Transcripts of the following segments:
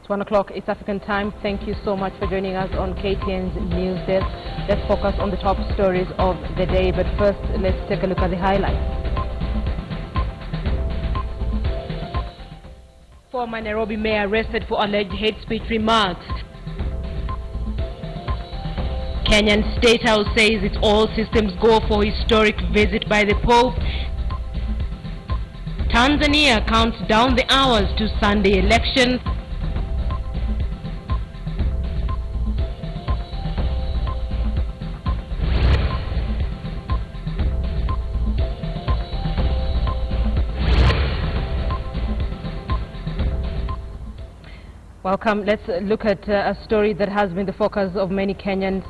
It's 1 o'clock East African time. Thank you so much for joining us on KTN's News Desk. Let's focus on the top stories of the day, but first let's take a look at the highlights. Former Nairobi mayor arrested for alleged hate speech remarks. Kenyan State House says it's all systems go for historic visit by the Pope. Tanzania counts down the hours to Sunday election. Welcome. Let's look at a story that has been the focus of many Kenyans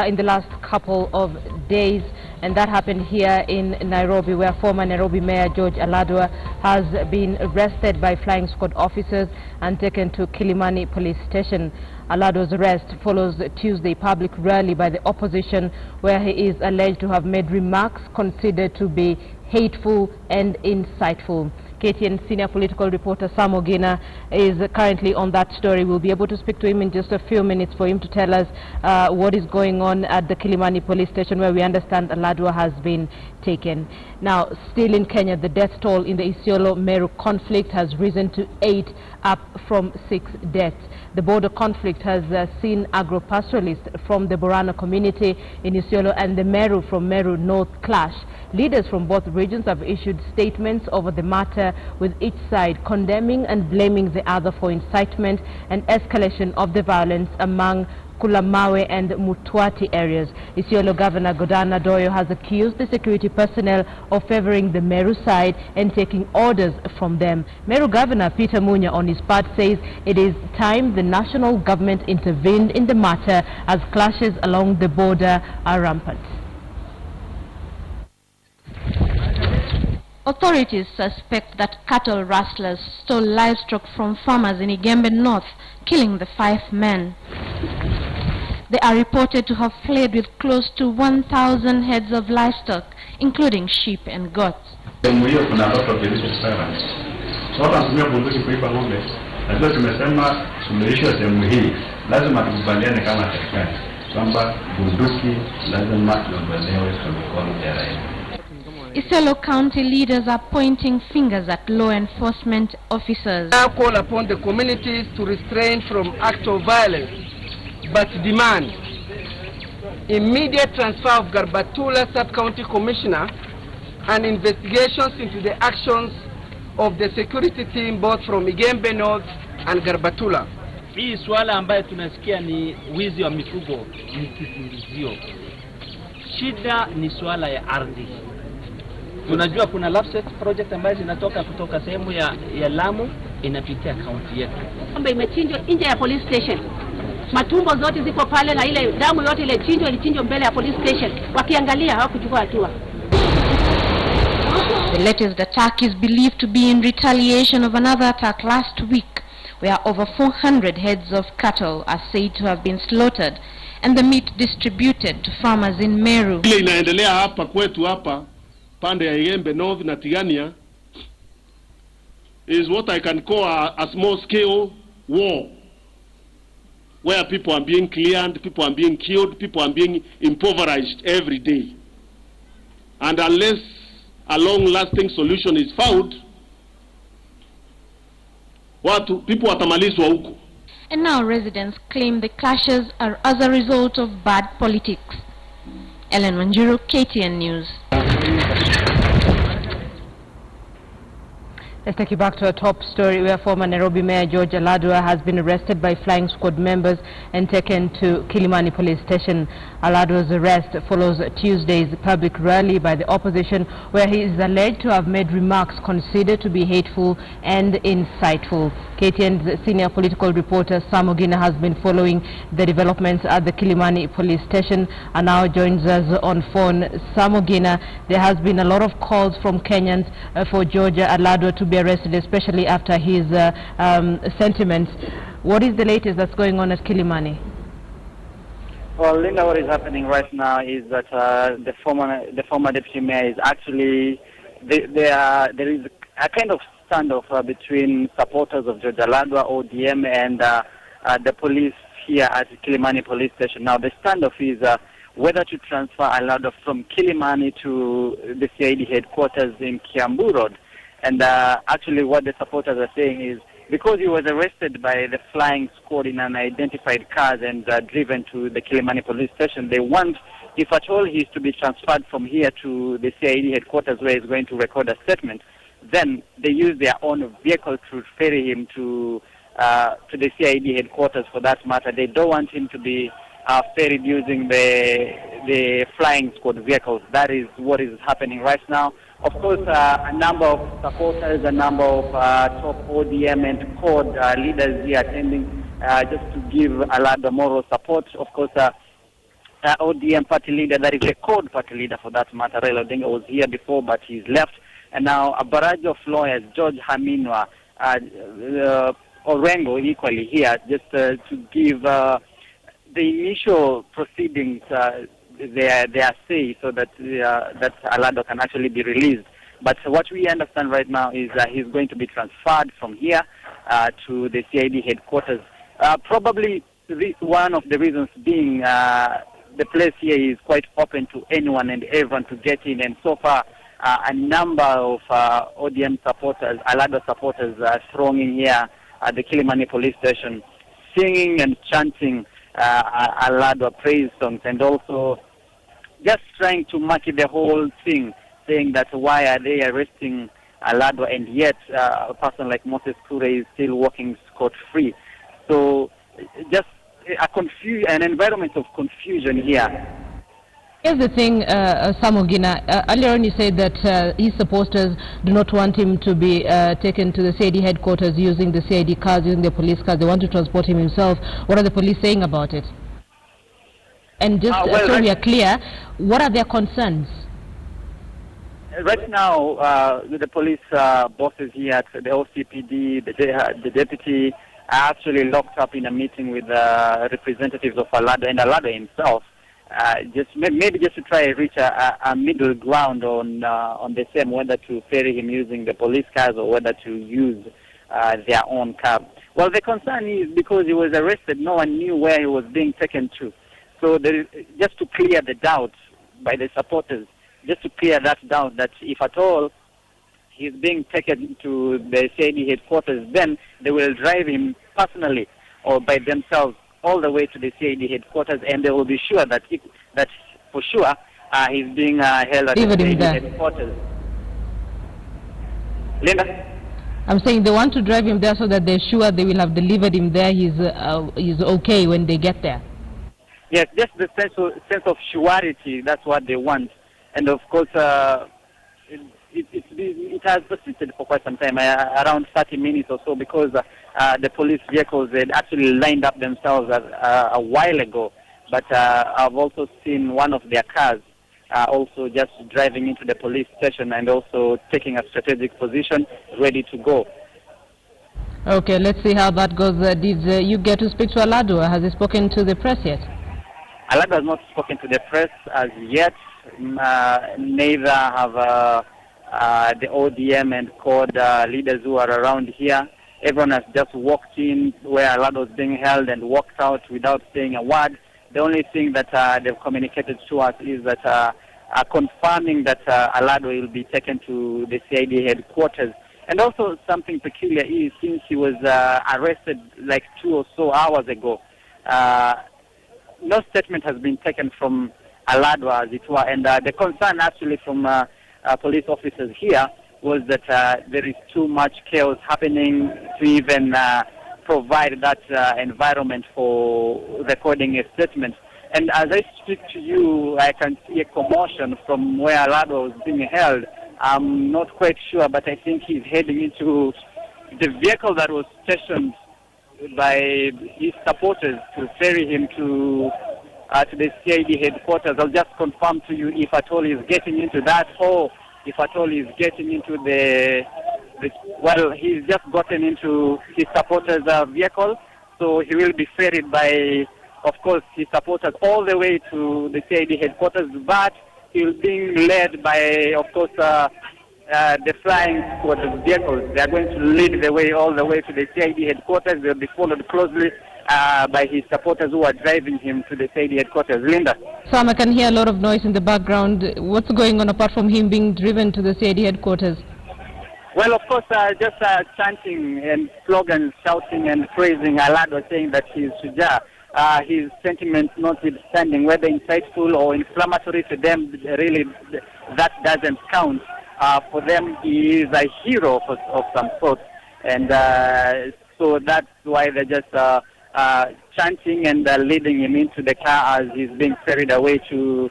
in the last couple of days, and that happened here in Nairobi, where former Nairobi Mayor George Aladwa has been arrested by flying squad officers and taken to Kilimani police station. Aladwa's arrest follows Tuesday public rally by the opposition, where he is alleged to have made remarks considered to be hateful and insightful. KTN senior political reporter Sam Ogina is currently on that story. We'll be able to speak to him in just a few minutes for him to tell us what is going on at the Kilimani police station, where we understand Aladwa has been taken. Now, still in Kenya, the death toll in the Isiolo-Meru conflict has risen to 8, up from 6 deaths. The border conflict has seen agro-pastoralists from the Borana community in Isiolo and the Meru from Meru North clash. Leaders from both regions have issued statements over the matter, with each side condemning and blaming the other for incitement and escalation of the violence among Kulamawe and Mutwati areas. Isiolo Governor Godana Doyo has accused the security personnel of favoring the Meru side and taking orders from them. Meru Governor Peter Munya on his part says it is time the national government intervened in the matter, as clashes along the border are rampant. Authorities suspect that cattle rustlers stole livestock from farmers in Igembe North, killing the 5 men. They are reported to have fled with close to 1,000 heads of livestock, including sheep and goats. Isiolo County leaders are pointing fingers at law enforcement officers. I call upon the communities to refrain from acts of violence, but demand immediate transfer of Garbatula Sub-County Commissioner and investigations into the actions of the security team both from Igembe North and Garbatula. Hii swala ambayo tunasikia ni wizi wa mifugo ni kisingizio. Shida ni swala ya ardhi. Tunajua kuna lapset project ambayo zinatoka kutoka sehemu ya Lamu inapitia kaunti yetu. Kwamba imechinjwa nje ya police station. Matumbo zote ziko pale na ile damu yote ile ilichinjwa mbele ya police station. Wakiangalia hawakuchukua hatua. The latest attack is believed to be in retaliation of another attack last week, where over 400 heads of cattle are said to have been slaughtered and the meat distributed to farmers in Meru. Ile inaendelea hapa kwetu hapa pande ya Igembe North na Tigania is what I can call a small scale war, where people are being cleared, people are being killed, people are being impoverished every day. And unless a long-lasting solution is found, people watamalizwa huko. And now residents claim the clashes are as a result of bad politics. Ellen Wanjuru, KTN News. Let's take you back to a top story, where former Nairobi Mayor George Aladwa has been arrested by flying squad members and taken to Kilimani police station. Aladwa's arrest follows Tuesday's public rally by the opposition, where he is alleged to have made remarks considered to be hateful and insightful. KTN's senior political reporter Sam Ogina has been following the developments at the Kilimani police station and now joins us on phone. Sam Ogina, there has been a lot of calls from Kenyans for George Aladwa to be arrested, especially after his sentiments. What is the latest that's going on at Kilimani? Well, Linda, what is happening right now is that the former deputy mayor is actually there is a kind of standoff between supporters of George Aladwa, ODM, and the police here at Kilimani police station. Now, the standoff is whether to transfer Aladwa from Kilimani to the CID headquarters in Kiambu Road. And actually what the supporters are saying is, because he was arrested by the flying squad in unidentified cars and driven to the Kilimani police station, they want, if at all he is to be transferred from here to the CID headquarters where he's going to record a statement, then they use their own vehicle to ferry him to the CID headquarters for that matter. They don't want him to be ferried using the flying squad vehicles. That is what is happening right now. Of course, a number of supporters, a number of top ODM and CORD leaders here attending just to give Aladwa moral support. Of course, ODM party leader, that is the CORD party leader for that matter, Raila Odinga, was here before, but he's left. And now a barrage of lawyers, George Haminwa, Orengo equally here, just to give the initial proceedings their say, so that that Aladwa can actually be released. But what we understand right now is he's going to be transferred from here to the CID headquarters. Probably one of the reasons being the place here is quite open to anyone and everyone to get in, and so far a number of ODM supporters, Aladwa supporters, are thronging here at the Kilimani police station, singing and chanting Aladwa praise songs, and also just trying to market the whole thing, saying that why are they arresting Aladwa and yet a person like Moses Kure is still walking scot-free. So just an environment of confusion here. Here's the thing, Samogina. Earlier on you said that his supporters do not want him to be taken to the CID headquarters using the CID cars, using the police cars. They want to transport him himself. What are the police saying about it? And just so we are clear, what are their concerns? Right now, the police bosses here at the OCPD, the deputy, are actually locked up in a meeting with representatives of Aladwa and Aladwa himself. Maybe just to try to reach a middle ground on the same, whether to ferry him using the police cars or whether to use their own car. Well, the concern is because he was arrested, no one knew where he was being taken to. So just to clear the doubt by the supporters, just to clear that doubt that if at all he's being taken to the CID headquarters, then they will drive him personally or by themselves all the way to the CID headquarters, and they will be sure that for sure he's being held at the CID headquarters. Linda? I'm saying they want to drive him there so that they're sure they will have delivered him there. He's okay when they get there. Yes, just the sense of surety. That's what they want, and of course, it has persisted for quite some time, around 30 minutes or so, because the police vehicles had actually lined up themselves a while ago. But I've also seen one of their cars also just driving into the police station and also taking a strategic position, ready to go. Okay, let's see how that goes. Did you get to speak to Aladwa? Has he spoken to the press yet? Aladwa has not spoken to the press as yet. Neither have the ODM and CORD leaders who are around here. Everyone has just walked in where Aladwa was being held and walked out without saying a word. The only thing that they've communicated to us is that confirming that Aladwa will be taken to the CID headquarters. And also something peculiar is, since he was arrested like 2 or so hours ago, no statement has been taken from Aladwa, as it were. And the concern actually from police officers here was that there is too much chaos happening to even provide that environment for recording a statement. And as I speak to you, I can see a commotion from where Aladwa was being held. I'm not quite sure, but I think he's heading into the vehicle that was stationed by his supporters to ferry him to the CID headquarters. I'll just confirm to you if at all he's getting into that, or if at all he's getting into well, he's just gotten into his supporters' vehicle, so he will be ferried by, of course, his supporters all the way to the CID headquarters, but he's being led by, of course, the flying squad of vehicles. They are going to lead the way all the way to the CID headquarters. They'll be followed closely by his supporters who are driving him to the CID headquarters. Linda? Sam, I can hear a lot of noise in the background. What's going on apart from him being driven to the CID headquarters? Well, of course, just chanting and slogans, shouting and praising Aladwa, saying that he's Shuja. His sentiments notwithstanding, whether insightful or inflammatory, to them, really, that doesn't count. For them, he is a hero of some sort. And so that's why they're just chanting and leading him into the car as he's being ferried away to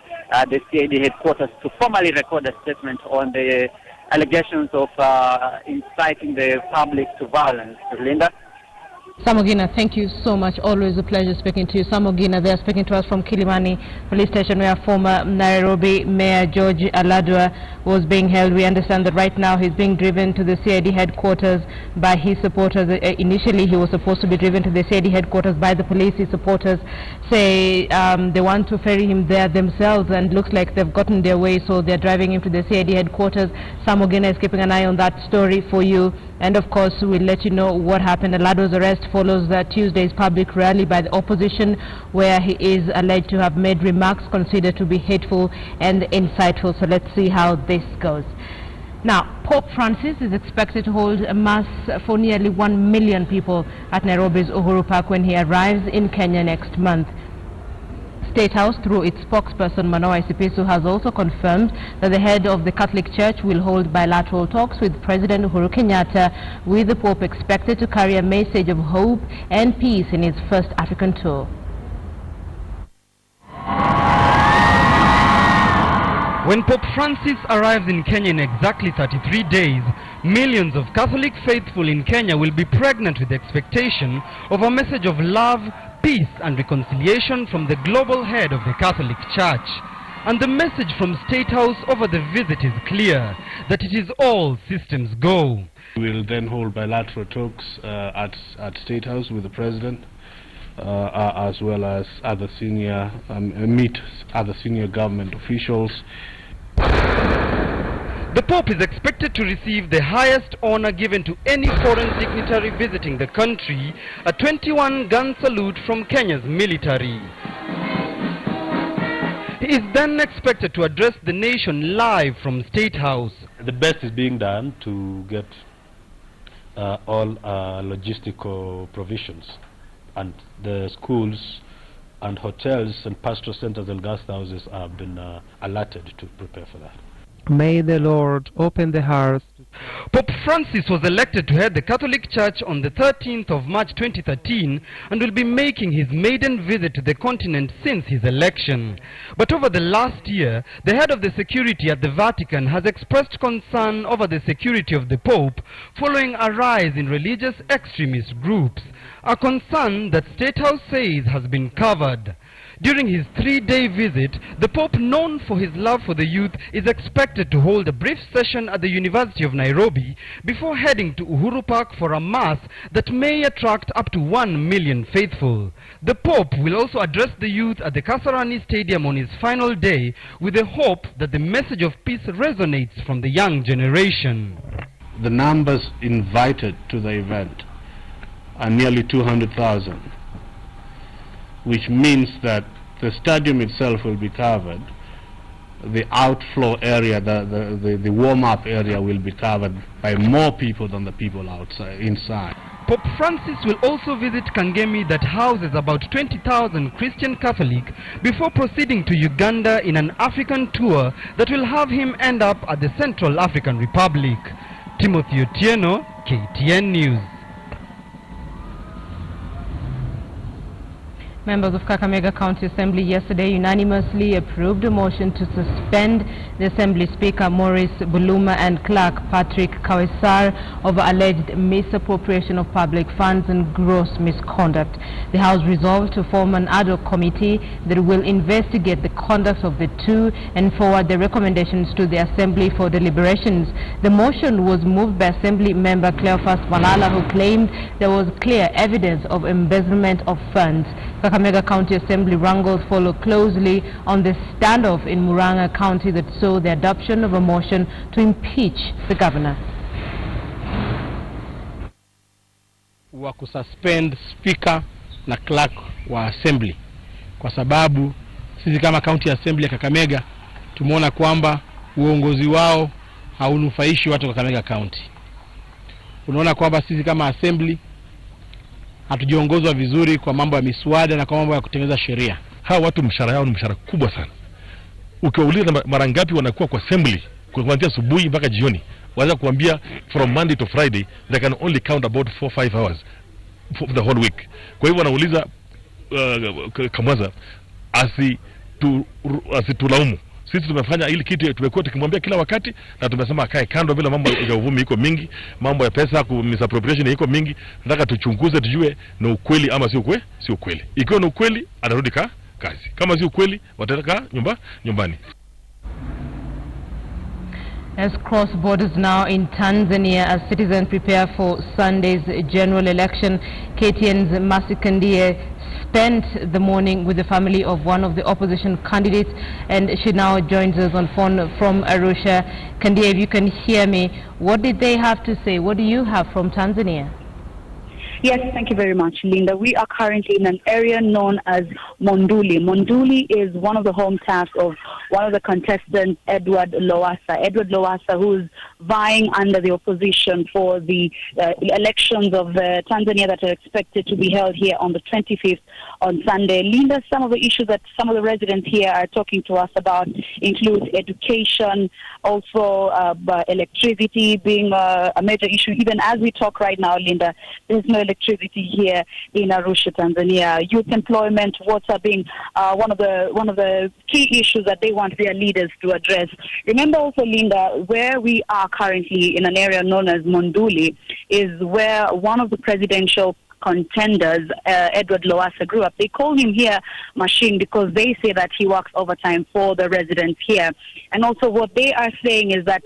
the CID headquarters to formally record a statement on the allegations of inciting the public to violence. Linda? Samogina, thank you so much. Always a pleasure speaking to you. Samogina, they are speaking to us from Kilimani police station, where former Nairobi Mayor George Aladwa was being held. We understand that right now he's being driven to the CID headquarters by his supporters. Initially, he was supposed to be driven to the CID headquarters by the police. His supporters say they want to ferry him there themselves, and looks like they've gotten their way, so they're driving him to the CID headquarters. Samogina is keeping an eye on that story for you. And of course, we'll let you know what happened. Aladwa's arrest follows Tuesday's public rally by the opposition, where he is alleged to have made remarks considered to be hateful and insightful. So let's see how this goes. Now, Pope Francis is expected to hold a mass for nearly 1 million people at Nairobi's Uhuru Park when he arrives in Kenya next month. State House, through its spokesperson Manoa Isipisu, has also confirmed that the head of the Catholic Church will hold bilateral talks with President Uhuru Kenyatta, with the Pope expected to carry a message of hope and peace in his first African tour. When Pope Francis arrives in Kenya in exactly 33 days, millions of Catholic faithful in Kenya will be pregnant with the expectation of a message of love, peace and reconciliation from the global head of the Catholic Church. And the message from State House over the visit is clear, that it is all systems go. We will then hold bilateral talks at State House with the President, as well as other senior, meet other senior government officials. The Pope is expected to receive the highest honor given to any foreign dignitary visiting the country, a 21-gun salute from Kenya's military. He is then expected to address the nation live from State House. The best is being done to get all logistical provisions, and the schools and hotels and pastoral centers and guest houses have been alerted to prepare for that. May the Lord open the hearts. Pope Francis was elected to head the Catholic Church on the 13th of March 2013 and will be making his maiden visit to the continent since his election. But over the last year, the head of the security at the Vatican has expressed concern over the security of the Pope following a rise in religious extremist groups, a concern that State House says has been covered. During his 3-day visit, the Pope, known for his love for the youth, is expected to hold a brief session at the University of Nairobi before heading to Uhuru Park for a mass that may attract up to 1 million faithful. The Pope will also address the youth at the Kasarani Stadium on his final day, with the hope that the message of peace resonates from the young generation. The numbers invited to the event are nearly 200,000. Which means that the stadium itself will be covered. The outflow area, the warm-up area will be covered by more people than the people outside, inside. Pope Francis will also visit Kangemi, that houses about 20,000 Christian Catholic, before proceeding to Uganda in an African tour that will have him end up at the Central African Republic. Timothy Otieno, KTN News. Members of Kakamega County Assembly yesterday unanimously approved a motion to suspend the Assembly Speaker Maurice Buluma and Clerk Patrick Kawesar over alleged misappropriation of public funds and gross misconduct. The House resolved to form an ad hoc committee that will investigate the conduct of the two and forward the recommendations to the Assembly for deliberations. The motion was moved by Assembly member Cleophas Malala, who claimed there was clear evidence of embezzlement of funds. Kakamega County Assembly wrangles follow closely on the standoff in Murang'a County that saw the adoption of a motion to impeach the governor. Wa kususpend speaker na clerk wa assembly kwa sababu sisi kama county assembly ya Kakamega tumeona kwamba uongozi wao haunufaishi watu wa Kakamega County. Unaona kwamba sisi kama assembly hatujiongozwa vizuri kwa mambo ya miswada na kwa mambo ya kutengeneza sheria. Hawa watu mshahara yao ni mshahara kubwa sana. Ukiwauliza mara ngapi wanakuwa kwa assembly kuanzia asubuhi mpaka jioni, waanza kuambia from Monday to Friday they can only count about 4-5 hours for the whole week. Kwa hivyo wanauliza Kamwaza asitulaumu. Sisi tumefanya ili kitu tumekuwa tukimwambia kila wakati na tumesema akae kando bila mambo ya uvumi iko mingi, mambo ya pesa misappropriation iko mingi. Nataka tuchunguze tujue ni ukweli ama si ukweli, si ukweli. Ikiwa ni ukweli atarudi kazi. Kama si ukweli watakaa nyumbani. Let's cross borders now in Tanzania as citizens prepare for Sunday's general election. KTN's Mercy Kandiye spent the morning with the family of one of the opposition candidates, and she now joins us on phone from Arusha. Kandiye, if you can hear me, what did they have to say? What do you have from Tanzania? Yes, thank you very much, Linda. We are currently in an area known as Monduli. Monduli is one of the home tasks of one of the contestants, Edward Lowassa, who's vying under the opposition for the elections of Tanzania that are expected to be held here on the 25th on Sunday. Linda, some of the issues that some of the residents here are talking to us about include education, also electricity being a major issue. Even as we talk right now, Linda, there's no electricity here in Arusha, Tanzania. Youth employment, water being one of the key issues that they want their leaders to address. Remember also, Linda, where we are currently in an area known as Monduli is where one of the presidential contenders, Edward Lowassa, grew up. They call him here Machine because they say that he works overtime for the residents here. And also what they are saying is that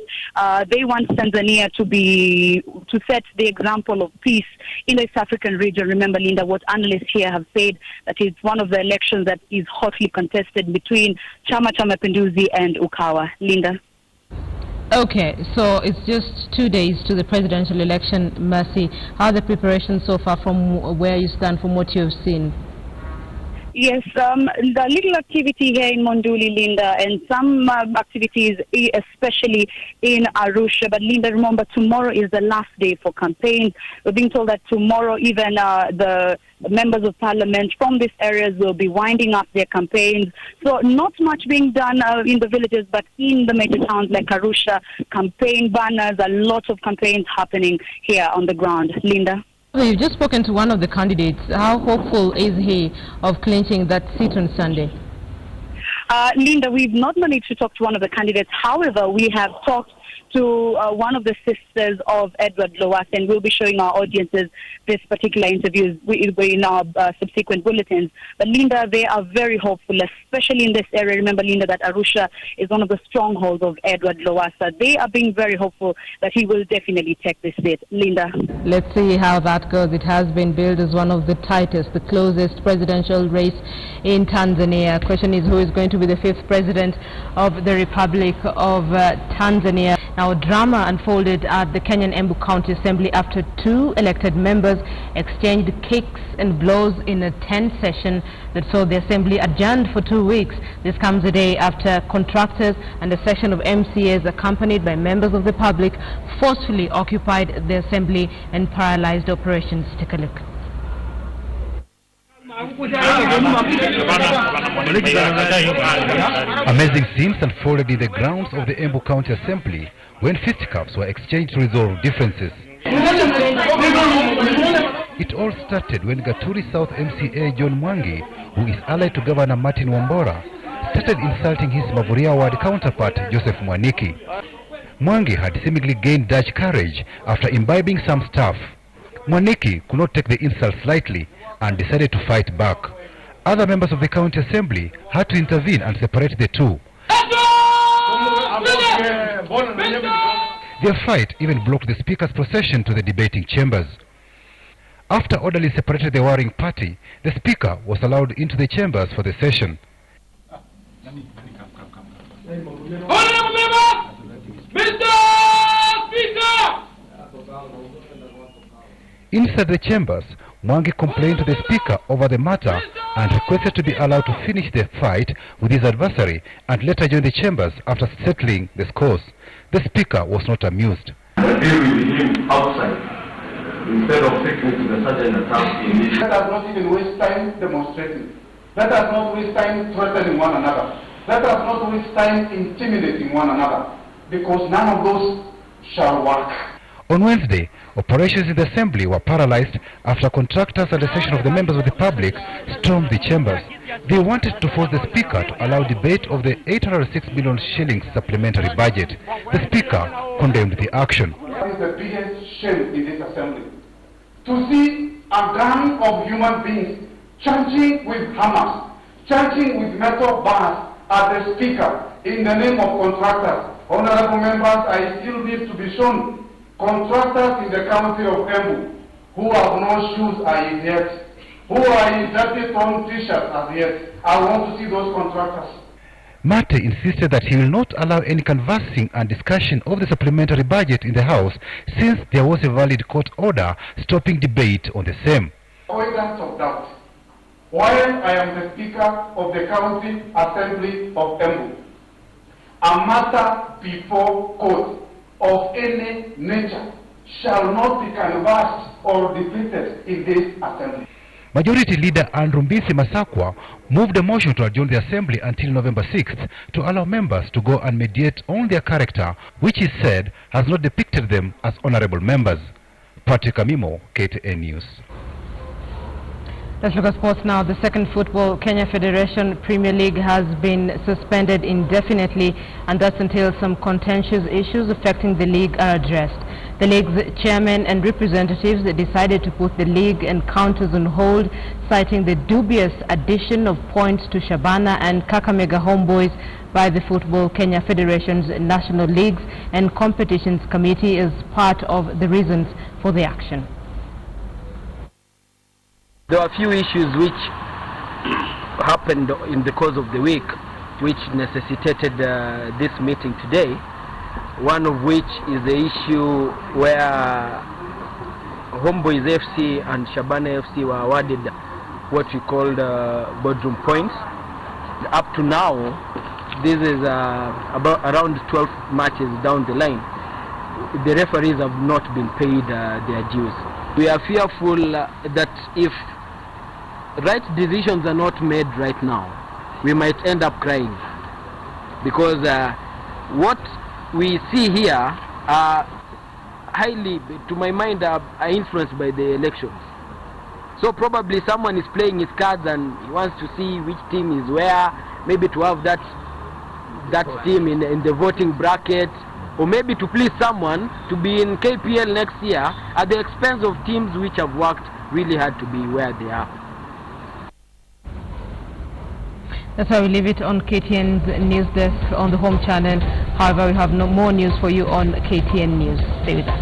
they want Tanzania to set the example of peace in the East African region. Remember, Linda, what analysts here have said, that it's one of the elections that is hotly contested between Chama cha Mapinduzi and Ukawa. Linda. Okay, so it's just 2 days to the presidential election, Mercy. How are the preparations so far from where you stand, from what you've seen? Yes, the little activity here in Monduli, Linda, and some activities, especially in Arusha. But Linda, remember, tomorrow is the last day for campaigns. We're being told that tomorrow even the members of parliament from these areas will be winding up their campaigns. So not much being done in the villages, but in the major towns like Arusha, campaign banners, a lot of campaigns happening here on the ground. Linda? Well, you've just spoken to one of the candidates. How hopeful is he of clinching that seat on Sunday? Linda, we've not managed to talk to one of the candidates. However, we have talked to one of the sisters of Edward Lowassa, and we'll be showing our audiences this particular interview in our subsequent bulletins. But Linda, they are very hopeful, especially in this area. Remember, Linda, that Arusha is one of the strongholds of Edward Lowassa. They are being very hopeful that he will definitely take this seat. Linda. Let's see how that goes. It has been billed as one of the tightest, the closest presidential race in Tanzania. Question is, who is going to be the 5th president of the Republic of Tanzania? Now, drama unfolded at the Kenyan Embu County Assembly after 2 elected members exchanged kicks and blows in a tense session that saw the assembly adjourned for 2 weeks. This comes a day after contractors and a session of MCAs accompanied by members of the public forcefully occupied the assembly and paralyzed operations. Take a look. Amazing scenes unfolded in the grounds of the Embu County Assembly when fisticuffs were exchanged to resolve differences. It all started when Gaturi South MCA John Mwangi, who is allied to Governor Martin Wambora, started insulting his Mavuria ward counterpart Joseph Mwaniki. Mwangi had seemingly gained Dutch courage after imbibing some stuff. Mwaniki could not take the insults lightly and decided to fight back. Other members of the county assembly had to intervene and separate the two. Their fight even blocked the speaker's procession to the debating chambers. After orderly separated the warring party, the speaker was allowed into the chambers for the session. Honorable member, Mr. Speaker! Inside the chambers, Mwangi complained to the speaker over the matter and requested to be allowed to finish the fight with his adversary and later join the chambers after settling the scores. The speaker was not amused. Deal with him outside instead of taking to the sergeant and town in this. Let us not even waste time demonstrating. Let us not waste time threatening one another. Let us not waste time intimidating one another, because none of those shall work. On Wednesday, operations in the assembly were paralyzed after contractors and a section of the members of the public stormed the chambers. They wanted to force the speaker to allow debate of the 806 billion shillings supplementary budget. The speaker condemned the action. What is the biggest shame in this assembly? To see a gang of human beings charging with hammers, charging with metal bars at the speaker in the name of contractors. Honorable members, I still need to be shown contractors in the county of Embu who have no shoes as yet, who are in dirty torn t-shirts as yet. I want to see those contractors. Mate insisted that he will not allow any canvassing and discussion of the supplementary budget in the House since there was a valid court order stopping debate on the same. Avoidance of doubt. While I am the Speaker of the County Assembly of Embu, a matter before court of any nature shall not be canvassed or defeated in this assembly. Majority Leader Andrew Mbisi Masakwa moved a motion to adjourn the assembly until November 6th to allow members to go and mediate on their character, which he said has not depicted them as honorable members. Patrick Amimo, KTN News. Let's look at sports now. The second Football Kenya Federation Premier League has been suspended indefinitely, and that's until some contentious issues affecting the league are addressed. The league's chairman and representatives decided to put the league encounters on hold, citing the dubious addition of points to Shabana and Kakamega Homeboys by the Football Kenya Federation's National Leagues and Competitions Committee as part of the reasons for the action. There were a few issues which happened in the course of the week which necessitated this meeting today. One of which is the issue where Homeboys FC and Shabana FC were awarded what we called boardroom points. Up to now, this is about around 12 matches down the line. The referees have not been paid their dues. We are fearful that if right decisions are not made right now, we might end up crying, because what we see here are highly, to my mind, are influenced by the elections. So probably someone is playing his cards and he wants to see which team is where, maybe to have that team in the voting bracket, or maybe to please someone to be in KPL next year at the expense of teams which have worked really hard to be where they are. That's how we leave it on KTN's Newsdesk on the home channel. However, we have no more news for you on KTN News. Stay with us.